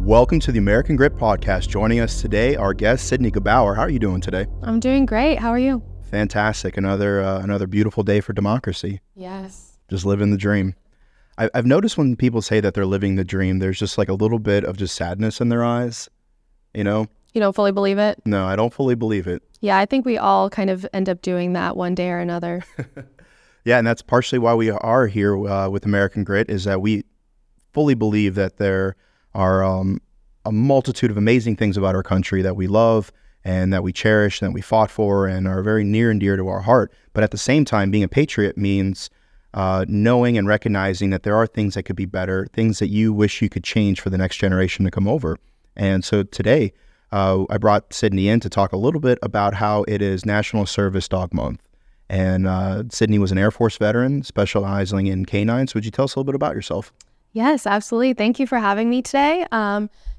Welcome to the American Grit Podcast. Joining us today, our guest, Sidney Gabower. How are you doing today? I'm doing great. How are you? Fantastic. Another beautiful day for democracy. Yes. Just living the dream. I've noticed when people say that they're living the dream, there's just like a little bit of just sadness in their eyes, you know? You don't fully believe it? No, I don't fully believe it. Yeah, I think we all kind of end up doing that one day or another. Yeah, and that's partially why we are here with American Grit, is that we fully believe that there are a multitude of amazing things about our country that we love and that we cherish and that we fought for and are very near and dear to our heart. But at the same time, being a patriot means knowing and recognizing that there are things that could be better, things that you wish you could change for the next generation to come over. And so today, I brought Sidney in to talk a little bit about how it is National Service Dog Month. And Sidney was an Air Force veteran specializing in canines. Would you tell us a little bit about yourself? Yes, absolutely. Thank you for having me today.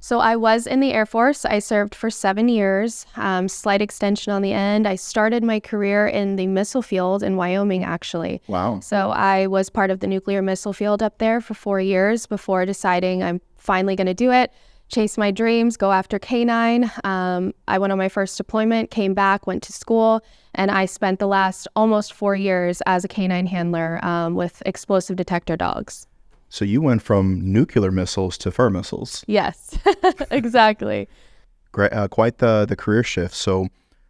So I was in the Air Force. I served for 7 years, slight extension on the end. I started my career in the missile field in Wyoming, actually. Wow. So I was part of the nuclear missile field up there for 4 years before deciding I'm finally going to do it, chase my dreams, go after canine. I went on my first deployment, came back, went to school, and I spent the last almost 4 years as a canine handler with explosive detector dogs. So you went from nuclear missiles to fur missiles. Yes, exactly. Great, quite the career shift. So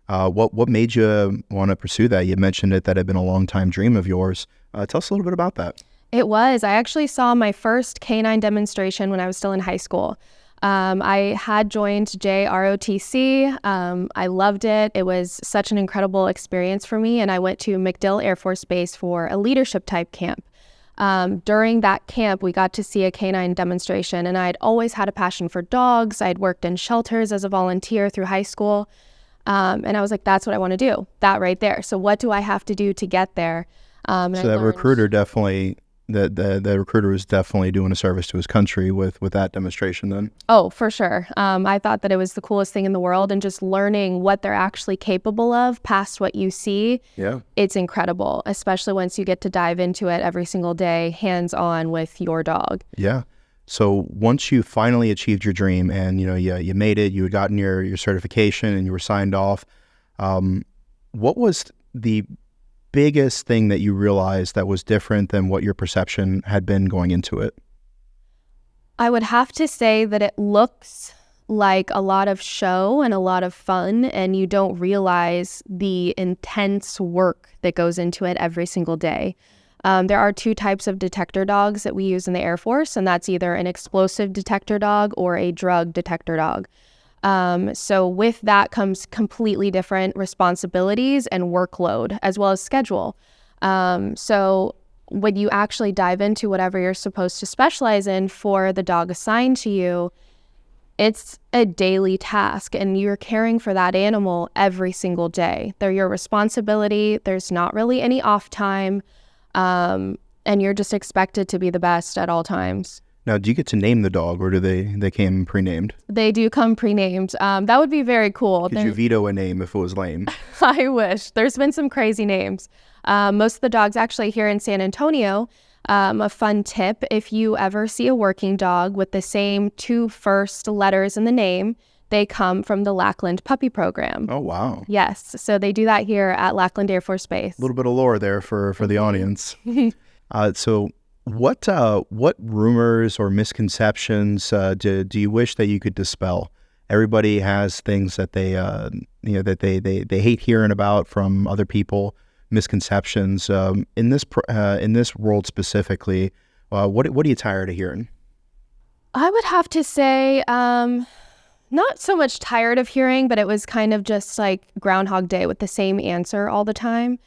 what made you want to pursue that? You mentioned it, that had been a long time dream of yours. Tell us a little bit about that. It was. I actually saw my first canine demonstration when I was still in high school. I had joined JROTC. I loved it. It was such an incredible experience for me. And I went to MacDill Air Force Base for a leadership type camp. During that camp, we got to see a canine demonstration, and I'd always had a passion for dogs. I'd worked in shelters as a volunteer through high school. And I was like, that's what I want to do, that right there. So what do I have to do to get there? So that recruiter definitely, the recruiter was definitely doing a service to his country with that demonstration then? Oh, for sure. I thought that it was the coolest thing in the world, and just learning what they're actually capable of past what you see. Yeah. It's incredible, especially once you get to dive into it every single day, hands-on with your dog. Yeah. So once you finally achieved your dream and you made it, you had gotten your certification and you were signed off, what was the biggest thing that you realized that was different than what your perception had been going into it? I would have to say that it looks like a lot of show and a lot of fun, and you don't realize the intense work that goes into it every single day. There are two types of detector dogs that we use in the Air Force, and that's either an explosive detector dog or a drug detector dog. So with that comes completely different responsibilities and workload, as well as schedule. So when you actually dive into whatever you're supposed to specialize in for the dog assigned to you, it's a daily task, and you're caring for that animal every single day. They're your responsibility. There's not really any off time, and you're just expected to be the best at all times. Now, do you get to name the dog, or do they came pre-named? They do come pre-named. That would be very cool. Could you veto a name if it was lame? I wish. There's been some crazy names. Most of the dogs actually here in San Antonio, a fun tip, if you ever see a working dog with the same two first letters in the name, they come from the Lackland Puppy Program. Oh, wow. Yes. So they do that here at Lackland Air Force Base. A little bit of lore there for the audience. So what rumors or misconceptions do you wish that you could dispel? Everybody has things that they they hate hearing about from other people, misconceptions. In this world specifically, what are you tired of hearing? I would have to say not so much tired of hearing, but it was kind of just like Groundhog Day with the same answer all the time.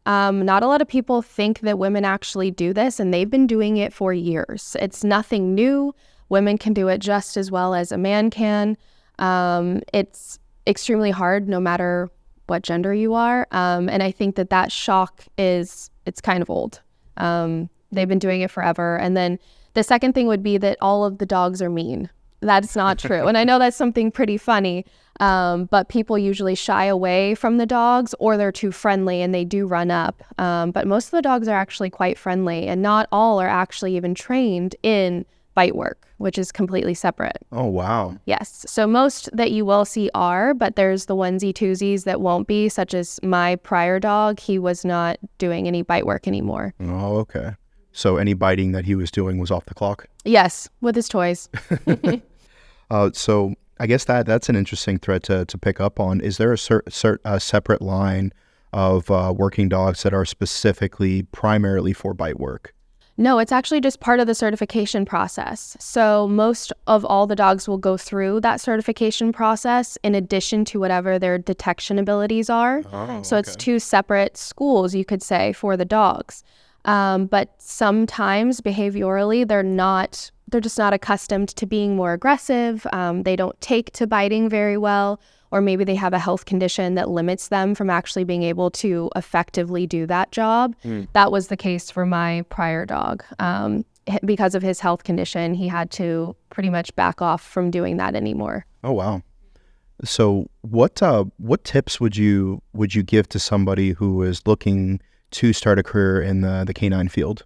Not a lot of people think that women actually do this, and they've been doing it for years. It's nothing new. Women can do it just as well as a man can. It's extremely hard no matter what gender you are. And I think that shock it's kind of old. They've been doing it forever. And then the second thing would be that all of the dogs are mean. That's not true. And I know that's something pretty funny, but people usually shy away from the dogs, or they're too friendly and they do run up. But most of the dogs are actually quite friendly, and not all are actually even trained in bite work, which is completely separate. Oh, wow. Yes. So most that you will see are, but there's the onesie twosies that won't be, such as my prior dog. He was not doing any bite work anymore. Oh, okay. So any biting that he was doing was off the clock? Yes, with his toys. So I guess that's an interesting thread to pick up on. Is there a separate line of working dogs that are specifically primarily for bite work? No, it's actually just part of the certification process. So most of all the dogs will go through that certification process in addition to whatever their detection abilities are. Oh, so it's two separate schools, you could say, for the dogs. But sometimes behaviorally, they're just not accustomed to being more aggressive. They don't take to biting very well, or maybe they have a health condition that limits them from actually being able to effectively do that job. That was the case for my prior dog. Because of his health condition, he had to pretty much back off from doing that anymore. Oh, wow. So what tips would you give to somebody who is looking to start a career in the canine field?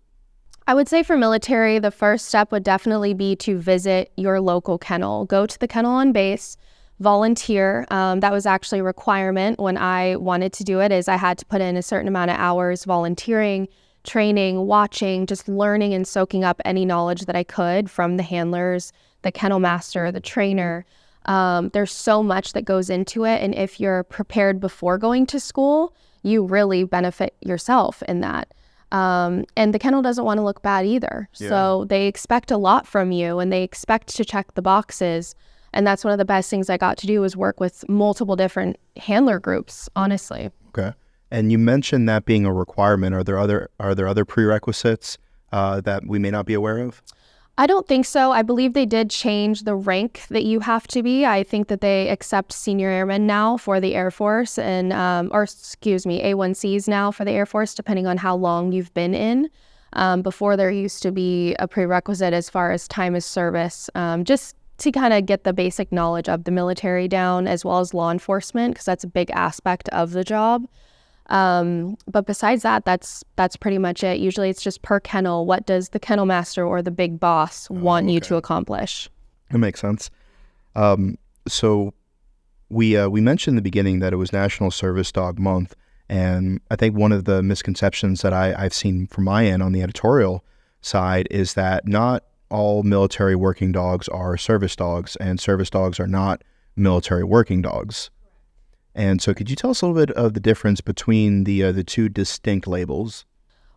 I would say for military, the first step would definitely be to visit your local kennel. Go to the kennel on base, volunteer. That was actually a requirement when I wanted to do it, is I had to put in a certain amount of hours volunteering, training, watching, just learning and soaking up any knowledge that I could from the handlers, the kennel master, the trainer. There's so much that goes into it. And if you're prepared before going to school, you really benefit yourself in that. And the kennel doesn't want to look bad either. Yeah. So they expect a lot from you and they expect to check the boxes. And that's one of the best things I got to do, is work with multiple different handler groups, honestly. Okay. And you mentioned that being a requirement. Are there other prerequisites that we may not be aware of? I don't think so. I believe they did change the rank that you have to be. I think that they accept senior airmen now for the Air Force and, A1Cs now for the Air Force, depending on how long you've been in. Before there used to be a prerequisite as far as time of service, just to kind of get the basic knowledge of the military down, as well as law enforcement, because that's a big aspect of the job. But besides that, that's pretty much it. Usually it's just per kennel. What does the kennel master or the big boss want you to accomplish? That makes sense. So we mentioned in the beginning that it was National Service Dog Month. And I think one of the misconceptions that I've seen from my end on the editorial side is that not all military working dogs are service dogs, and service dogs are not military working dogs. And so could you tell us a little bit of the difference between the two distinct labels?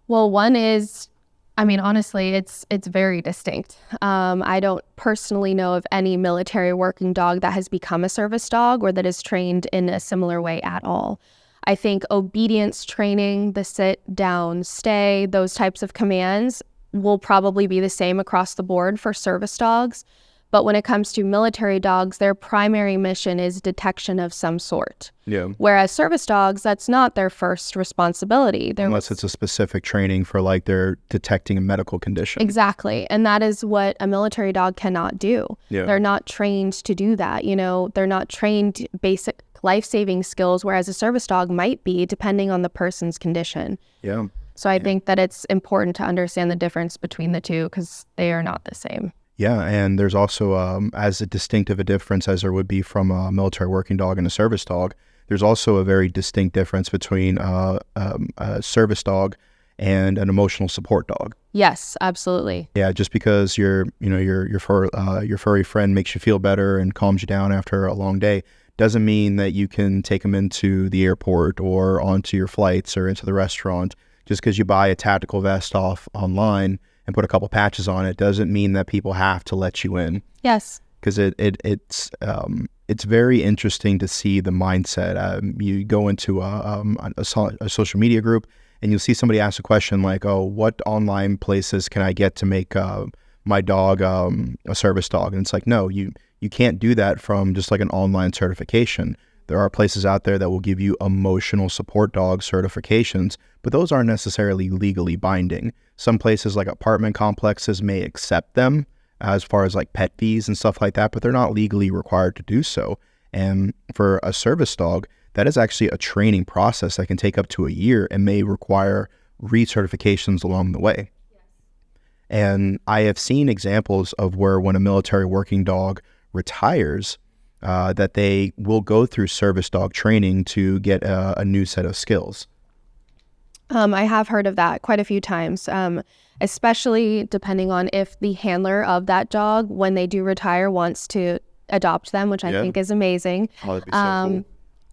Well, one is, honestly, it's very distinct. I don't personally know of any military working dog that has become a service dog or that is trained in a similar way at all. I think obedience training, the sit, down, stay, those types of commands will probably be the same across the board for service dogs. But when it comes to military dogs, their primary mission is detection of some sort. Yeah. Whereas service dogs, that's not their first responsibility. Unless it's a specific training for like they're detecting a medical condition. Exactly. And that is what a military dog cannot do. Yeah. They're not trained to do that. They're not trained basic life-saving skills, whereas a service dog might be, depending on the person's condition. Yeah. So I think that it's important to understand the difference between the two, because they are not the same. Yeah, and there's also, as distinctive a difference as there would be from a military working dog and a service dog, there's also a very distinct difference between a service dog and an emotional support dog. Yes, absolutely. Yeah, just because your furry friend makes you feel better and calms you down after a long day doesn't mean that you can take them into the airport or onto your flights or into the restaurant. Just because you buy a tactical vest off online and put a couple patches on it doesn't mean that people have to let you in. Yes. Because it's very interesting to see the mindset. You go into a social media group and you'll see somebody ask a question like, "Oh, what online places can I get to make my dog a service dog?" And it's like, no, you can't do that from just like an online certification. There are places out there that will give you emotional support dog certifications, but those aren't necessarily legally binding. Some places like apartment complexes may accept them as far as like pet fees and stuff like that, but they're not legally required to do so. And for a service dog, that is actually a training process that can take up to a year and may require recertifications along the way. Yes. And I have seen examples of where when a military working dog retires, that they will go through service dog training to get a new set of skills. I have heard of that quite a few times, especially depending on if the handler of that dog, when they do retire, wants to adopt them, which I think is amazing. Oh, that'd be so cool.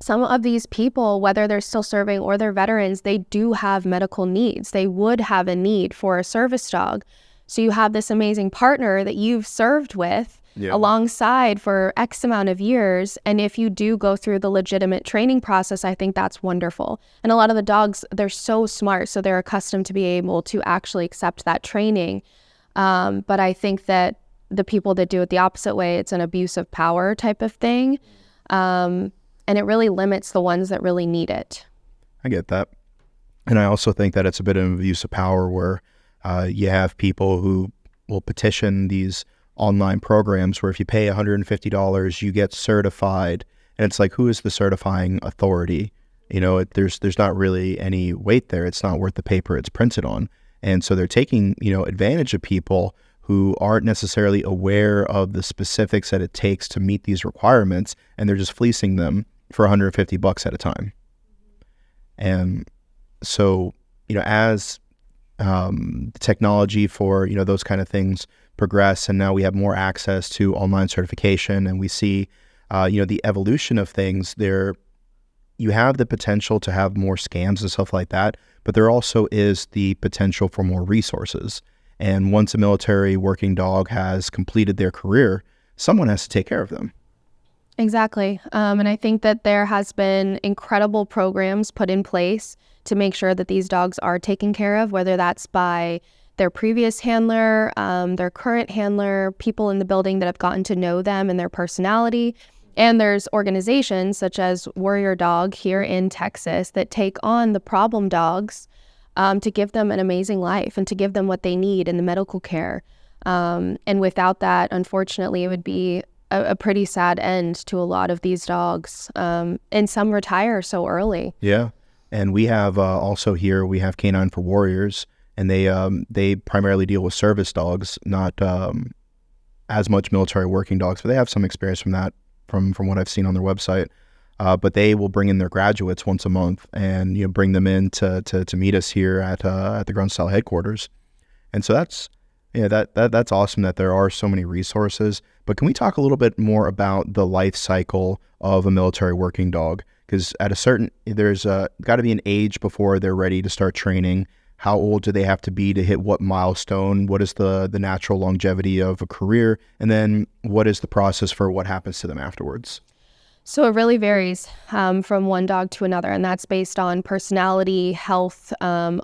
Some of these people, whether they're still serving or they're veterans, they do have medical needs. They would have a need for a service dog. So you have this amazing partner that you've served with alongside for X amount of years. And if you do go through the legitimate training process, I think that's wonderful. And a lot of the dogs, they're so smart, so they're accustomed to be able to actually accept that training. But I think that the people that do it the opposite way, it's an abuse of power type of thing. And it really limits the ones that really need it. I get that. And I also think that it's a bit of an abuse of power where you have people who will petition these online programs where if you pay $150, you get certified. And it's like, who is the certifying authority? There's not really any weight there. It's not worth the paper it's printed on. And so they're taking, advantage of people who aren't necessarily aware of the specifics that it takes to meet these requirements. And they're just fleecing them for $150 at a time. And so, as technology for, those kind of things progress, and now we have more access to online certification, and we see, the evolution of things there, you have the potential to have more scams and stuff like that, but there also is the potential for more resources. And once a military working dog has completed their career, someone has to take care of them. Exactly. And I think that there has been incredible programs put in place to make sure that these dogs are taken care of, whether that's by their previous handler, their current handler, people in the building that have gotten to know them and their personality. And there's organizations such as Warrior Dog here in Texas that take on the problem dogs to give them an amazing life and to give them what they need in the medical care. And without that, unfortunately, it would be a pretty sad end to a lot of these dogs. And some retire so early. Yeah. And we have also here, we have Canine for Warriors, and they primarily deal with service dogs, not as much military working dogs, but they have some experience from that, from what I've seen on their website. But they will bring in their graduates once a month and bring them in to meet us here at the Grunt Style headquarters. And so that's awesome that there are so many resources. But can we talk a little bit more about the life cycle of a military working dog? Because there's got to be an age before they're ready to start training. How old do they have to be to hit what milestone? What is the natural longevity of a career? And then what is the process for what happens to them afterwards? So it really varies from one dog to another, and that's based on personality, health, kind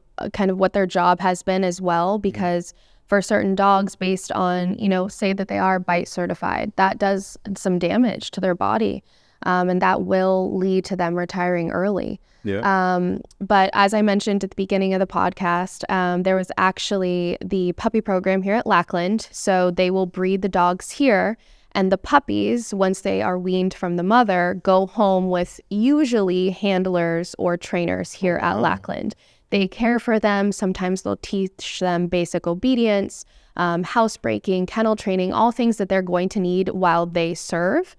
of what their job has been as well, because for certain dogs, based on, say that they are bite certified, that does some damage to their body. And that will lead to them retiring early. Yeah. But as I mentioned at the beginning of the podcast, there was actually the puppy program here at Lackland. So they will breed the dogs here, and the puppies, once they are weaned from the mother, go home with usually handlers or trainers here at Lackland. They care for them. Sometimes they'll teach them basic obedience, housebreaking, kennel training, all things that they're going to need while they serve.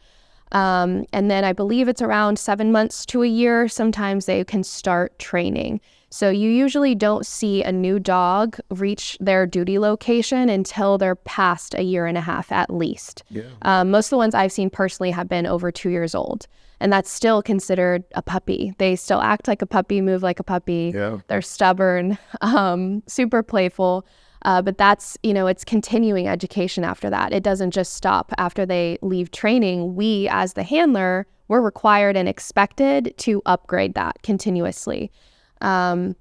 And then I believe it's around 7 months to a year. Sometimes they can start training. So you usually don't see a new dog reach their duty location until they're past a year and a half at least. Yeah. Most of the ones I've seen personally have been over 2 years old. And that's still considered a puppy. They still act like a puppy, move like a puppy. Yeah. They're stubborn, super playful. But that's, it's continuing education after that. It doesn't just stop after they leave training. We, as the handler, we're required and expected to upgrade that continuously. From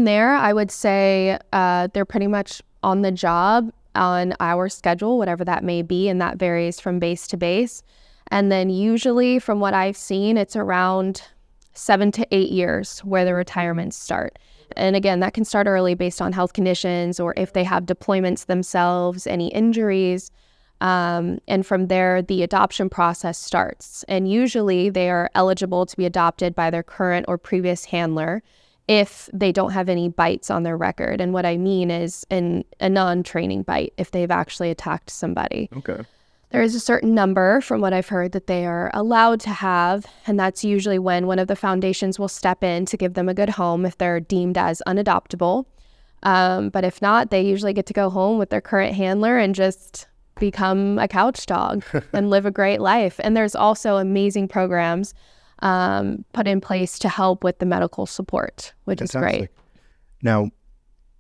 there, I would say they're pretty much on the job on our schedule, whatever that may be, and that varies from base to base. And then usually, from what I've seen, it's around 7 to 8 years where the retirements start. And again, that can start early based on health conditions or if they have deployments themselves, any injuries. And from there, the adoption process starts. And usually they are eligible to be adopted by their current or previous handler. if they don't have any bites on their record. And what I mean is a non-training bite, if they've actually attacked somebody. Okay. There is a certain number, from what I've heard, that they are allowed to have, and that's usually when one of the foundations will step in to give them a good home if they're deemed as unadoptable. But if not, they usually get to go home with their current handler and just become a couch dog and live a great life. And there's also amazing programs put in place to help with the medical support, which is great. Now,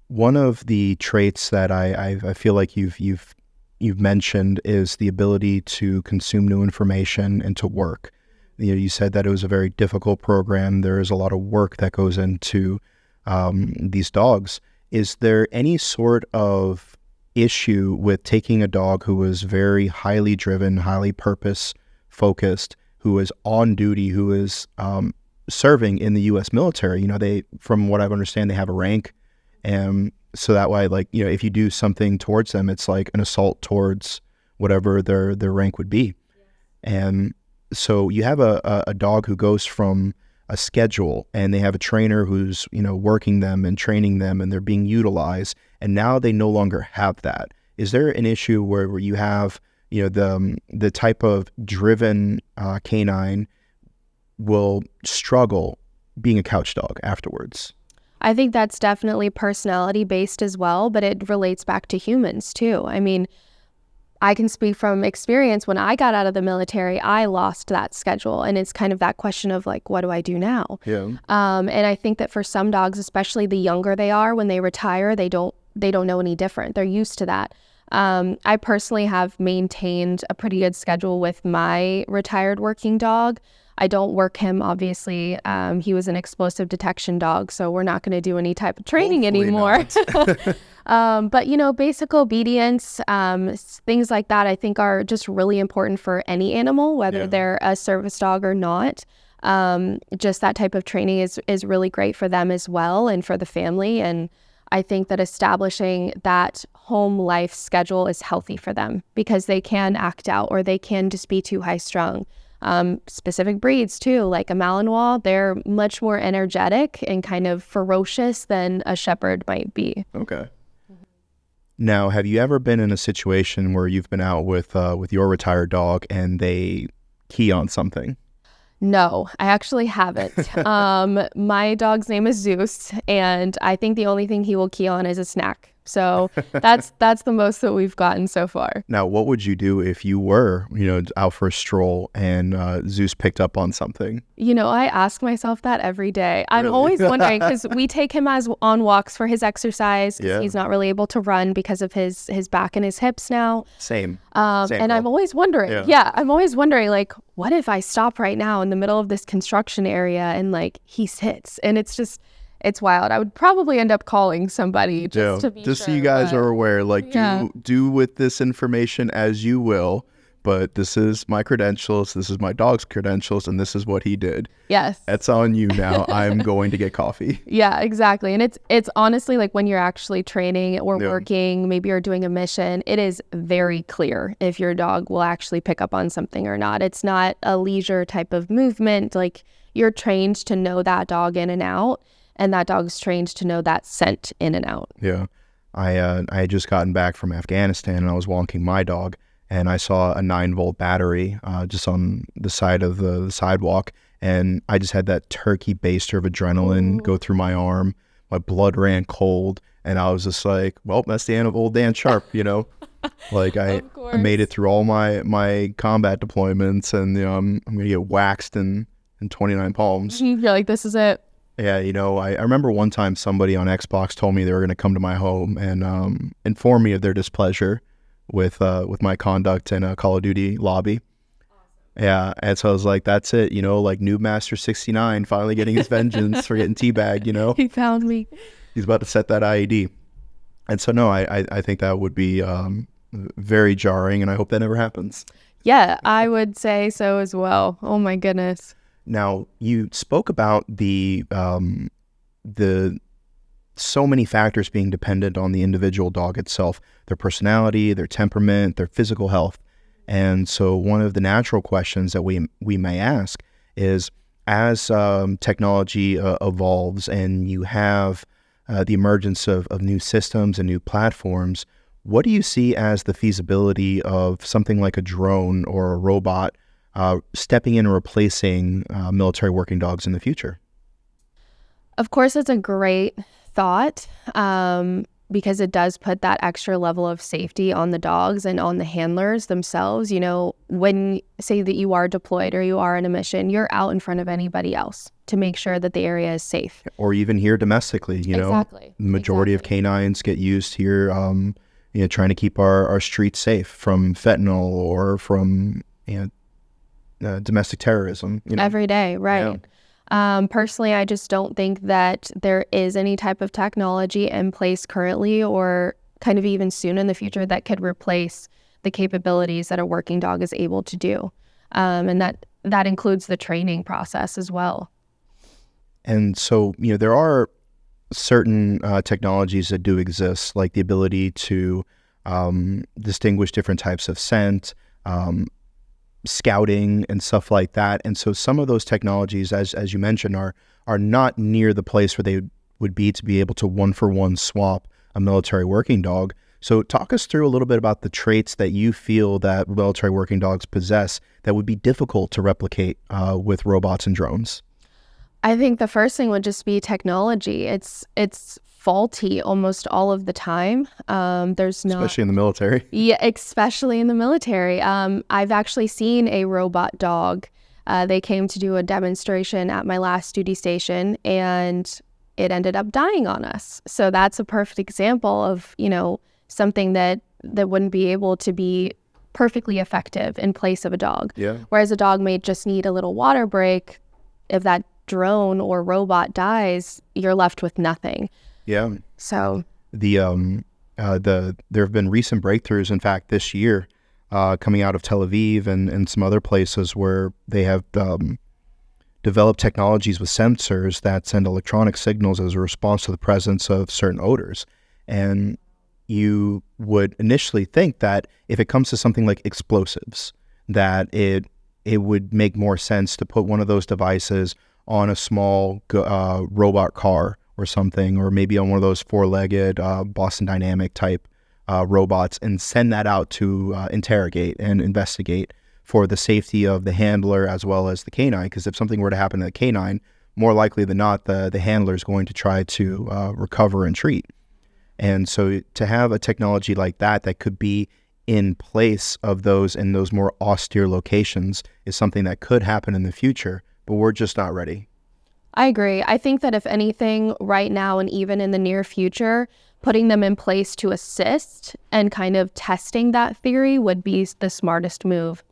one of the traits that I feel like you've mentioned is the ability to consume new information and to work. You said that it was a very difficult program. There is a lot of work that goes into these dogs. Is there any sort of issue with taking a dog who is very highly driven, highly purpose-focused, who is on duty, who is serving in the U.S. military? They, from what I understand, they have a rank. And so that way, if you do something towards them, it's like an assault towards whatever their rank would be. Yes. And so you have a dog who goes from a schedule, and they have a trainer who's, working them and training them, and they're being utilized, and now they no longer have that. Is there an issue where you have, the type of driven canine will struggle being a couch dog afterwards? I think that's definitely personality based as well, but it relates back to humans too. I mean, I can speak from experience. When I got out of the military, I lost that schedule. And it's kind of that question of what do I do now? Yeah. And I think that for some dogs, especially the younger they are, when they retire, they don't know any different. They're used to that. I personally have maintained a pretty good schedule with my retired working dog. I don't work him, obviously. He was an explosive detection dog, so we're not going to do any type of training anymore. But, basic obedience, things like that, I think are just really important for any animal, whether they're a service dog or not. Just that type of training is really great for them as well and for the family. And I think that establishing that home life schedule is healthy for them because they can act out or they can just be too high strung. Specific breeds too, like a Malinois, they're much more energetic and kind of ferocious than a shepherd might be. Okay. Now, have you ever been in a situation where you've been out with your retired dog and they key on something? No, I actually haven't. My dog's name is Zeus, and I think the only thing he will key on is a snack. So that's the most that we've gotten so far. Now, what would you do if you were, out for a stroll and Zeus picked up on something? I ask myself that every day. I'm always wondering because we take him on walks for his exercise. Yeah. He's not really able to run because of his back and his hips now. Same. And I'm always wondering. Yeah, I'm always wondering, what if I stop right now in the middle of this construction area and he sits? And it's wild. I would probably end up calling somebody just to be just sure, so you guys are aware, do with this information as you will, but this is my credentials, this is my dog's credentials, and this is what he did. Yes. That's on you now. I'm going to get coffee. Yeah, exactly. And it's honestly when you're actually training or working, maybe you're doing a mission, it is very clear if your dog will actually pick up on something or not. It's not a leisure type of movement. You're trained to know that dog in and out. And that dog's trained to know that scent in and out. Yeah. I had just gotten back from Afghanistan and I was walking my dog and I saw a 9-volt battery just on the side of the sidewalk. And I just had that turkey baster of adrenaline go through my arm. My blood ran cold. And I was just like, well, that's the end of old Dan Sharp, I made it through all my combat deployments and I'm going to get waxed in 29 palms. You're like, this is it. Yeah, I remember one time somebody on Xbox told me they were going to come to my home and inform me of their displeasure with my conduct in a Call of Duty lobby. Awesome. Yeah, and so I was like, that's it, Noob Master 69 finally getting his vengeance for getting teabagged, He found me. He's about to set that IED. And so, no, I think that would be very jarring, and I hope that never happens. Yeah, I would say so as well. Oh, my goodness. Now, you spoke about the so many factors being dependent on the individual dog itself, their personality, their temperament, their physical health. And so one of the natural questions that we may ask is, as technology evolves and you have the emergence of new systems and new platforms, what do you see as the feasibility of something like a drone or a robot stepping in and replacing military working dogs in the future? Of course, it's a great thought because it does put that extra level of safety on the dogs and on the handlers themselves. You know, when say that you are deployed or you are on a mission, you're out in front of anybody else to make sure that the area is safe. Or even here domestically, you know, Exactly. the majority of canines get used here, trying to keep our streets safe from fentanyl or from, domestic terrorism. Every day, right. Personally, I just don't think that there is any type of technology in place currently or kind of even soon in the future that could replace the capabilities that a working dog is able to do. And that includes the training process as well. And so, there are certain technologies that do exist, like the ability to distinguish different types of scent, scouting and stuff like that. And so some of those technologies, as you mentioned, are not near the place where they would be to be able to one-for-one swap a military working dog. So talk us through a little bit about the traits that you feel that military working dogs possess that would be difficult to replicate with robots and drones. I think the first thing would just be technology. It's faulty almost all of the time. Especially in the military. Yeah, especially in the military. I've actually seen a robot dog. They came to do a demonstration at my last duty station, and it ended up dying on us. So that's a perfect example of, something that wouldn't be able to be perfectly effective in place of a dog. Yeah. Whereas a dog may just need a little water break. If that drone or robot dies, you're left with nothing. Yeah. So there have been recent breakthroughs, in fact, this year, coming out of Tel Aviv and some other places where they have developed technologies with sensors that send electronic signals as a response to the presence of certain odors. And you would initially think that if it comes to something like explosives, that it would make more sense to put one of those devices on a small robot car or something, or maybe on one of those four-legged Boston Dynamic type robots, and send that out to interrogate and investigate for the safety of the handler as well as the canine. Because if something were to happen to the canine, more likely than not, the handler is going to try to recover and treat. And so to have a technology like that could be in place of those in those more austere locations is something that could happen in the future, but we're just not ready. I agree. I think that if anything right now and even in the near future, putting them in place to assist and kind of testing that theory would be the smartest move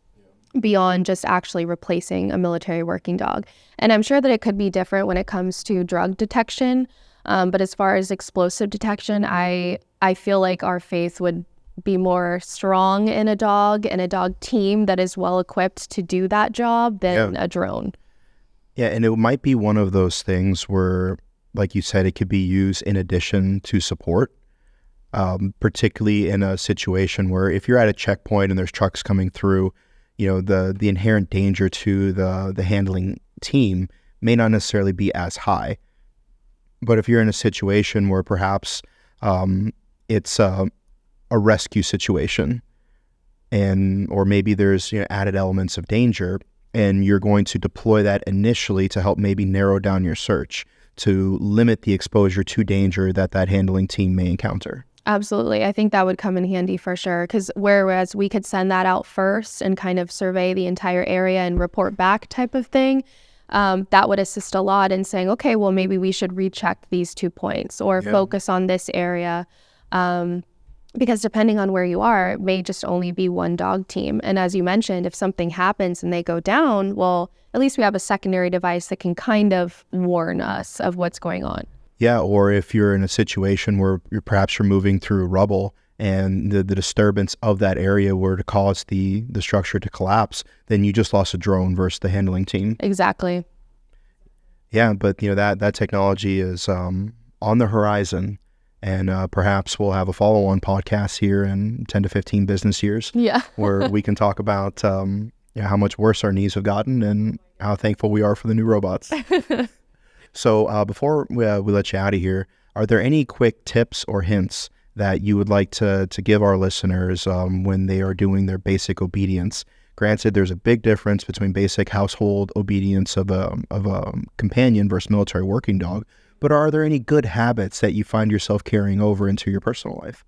beyond just actually replacing a military working dog. And I'm sure that it could be different when it comes to drug detection. But as far as explosive detection, I feel like our faith would be more strong in a dog and a dog team that is well equipped to do that job than a drone. Yeah, and it might be one of those things where, like you said, it could be used in addition to support, particularly in a situation where if you're at a checkpoint and there's trucks coming through, the inherent danger to the handling team may not necessarily be as high. But if you're in a situation where perhaps it's a rescue situation, or maybe there's added elements of danger, and you're going to deploy that initially to help maybe narrow down your search, to limit the exposure to danger that handling team may encounter. Absolutely. I think that would come in handy for sure, because whereas we could send that out first and kind of survey the entire area and report back type of thing, that would assist a lot in saying, okay, well, maybe we should recheck these 2 points or focus on this area. Because depending on where you are, it may just only be one dog team. And as you mentioned, if something happens and they go down, well, at least we have a secondary device that can kind of warn us of what's going on. Yeah, or if you're in a situation where you're moving through rubble and the disturbance of that area were to cause the structure to collapse, then you just lost a drone versus the handling team. Exactly. Yeah, but that technology is on the horizon. And perhaps we'll have a follow-on podcast here in 10 to 15 business years where we can talk about how much worse our knees have gotten and how thankful we are for the new robots. So before we let you out of here, are there any quick tips or hints that you would like to give our listeners when they are doing their basic obedience? Granted, there's a big difference between basic household obedience of a companion versus military working dog, but are there any good habits that you find yourself carrying over into your personal life?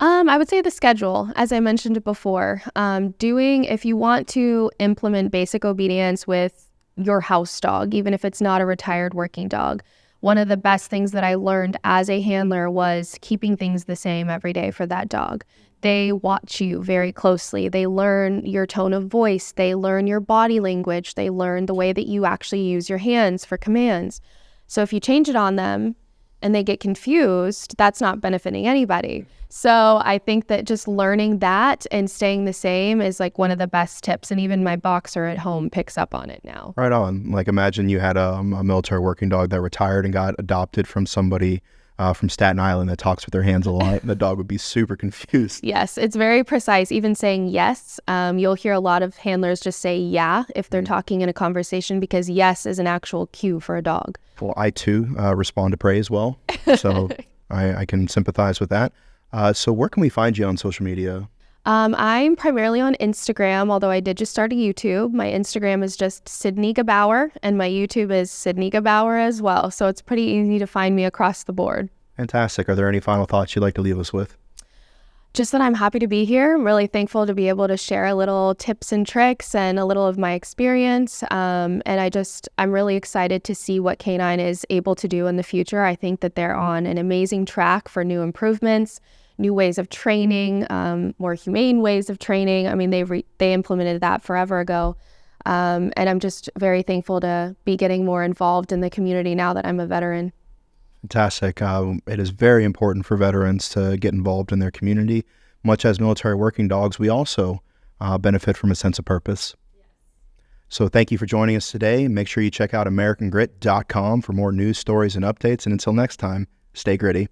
I would say the schedule, as I mentioned before. If you want to implement basic obedience with your house dog, even if it's not a retired working dog, one of the best things that I learned as a handler was keeping things the same every day for that dog. They watch you very closely. They learn your tone of voice. They learn your body language. They learn the way that you actually use your hands for commands. So if you change it on them and they get confused, that's not benefiting anybody. So I think that just learning that and staying the same is like one of the best tips. And even my boxer at home picks up on it now. Right on. Like imagine you had a military working dog that retired and got adopted from somebody from Staten Island that talks with their hands a lot. And the dog would be super confused. Yes, it's very precise. Even saying yes, you'll hear a lot of handlers just say yeah if they're talking in a conversation, because yes is an actual cue for a dog. Well, I too respond to praise well. So I can sympathize with that. So where can we find you on social media? I'm primarily on Instagram, although I did just start a YouTube. My Instagram is just Sidney Gabower, and my YouTube is Sidney Gabower as well. So it's pretty easy to find me across the board. Fantastic. Are there any final thoughts you'd like to leave us with? Just that I'm happy to be here. I'm really thankful to be able to share a little tips and tricks and a little of my experience. And I'm really excited to see what K9 is able to do in the future. I think that they're on an amazing track for new improvements, new ways of training, more humane ways of training. I mean, they implemented that forever ago. And I'm just very thankful to be getting more involved in the community now that I'm a veteran. Fantastic. It is very important for veterans to get involved in their community. Much as military working dogs, we also benefit from a sense of purpose. Yes. So thank you for joining us today. Make sure you check out AmericanGrit.com for more news, stories, and updates. And until next time, stay gritty.